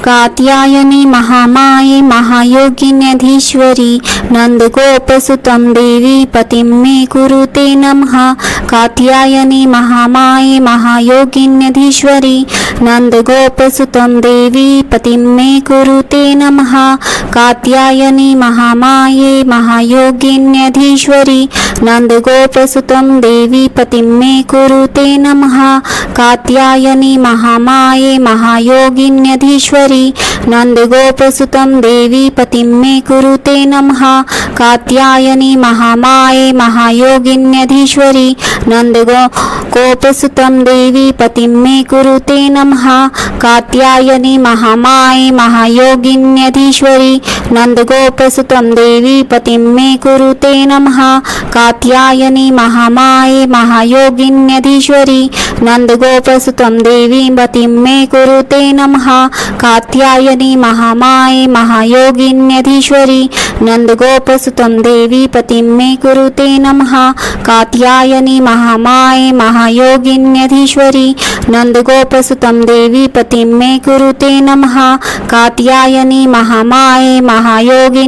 कात्यायनी महामाये महायोगिन्यधीश्वरी नंदगोपसुतं देवी पतिं मे कुरुते नमः। कात्यायनी महामाये महायोगिन्यधीश्वरी नंदगोपसुतं देवी पतिं मे कुरुते नमः। कात्यायनी महामाये महायोगिन्यधीश्वरी नंदगोपसुतं देवी पतिं मे कुरुते नमः। कात्यायनी महामाये महायोगिन्यधीश्वरी नंदगोपसुतं देवी पतिं मे कुरुते नमः। कात्यायनी महामाये महायोगिन्यधीश्वरी नंदगोपसुतं देवी पतिं मे कुरुते नमः। कात्यायनी महामाये महायोगिन्यधीश्वरी नंदगोपसुतं देवी पतिं मे कुरुते नमः। कात्यायनी महामाये महायोगिन्यधीश्वरी नंदगोपसुतं देवी पतिं मे कुरुते नमः। कात्यायनी महामाये महायोगिन्यधीश्वरी नंदगोपसुतं देवी पतिं मे कुरुते नमः। कात्यायनी महामाये महायोगिन्यधीश्वरी नंदगोपसुतं देवी पतिं मे कुरुते नमः। कात्यायनी महामाये महायोगिन्यधीश्वरी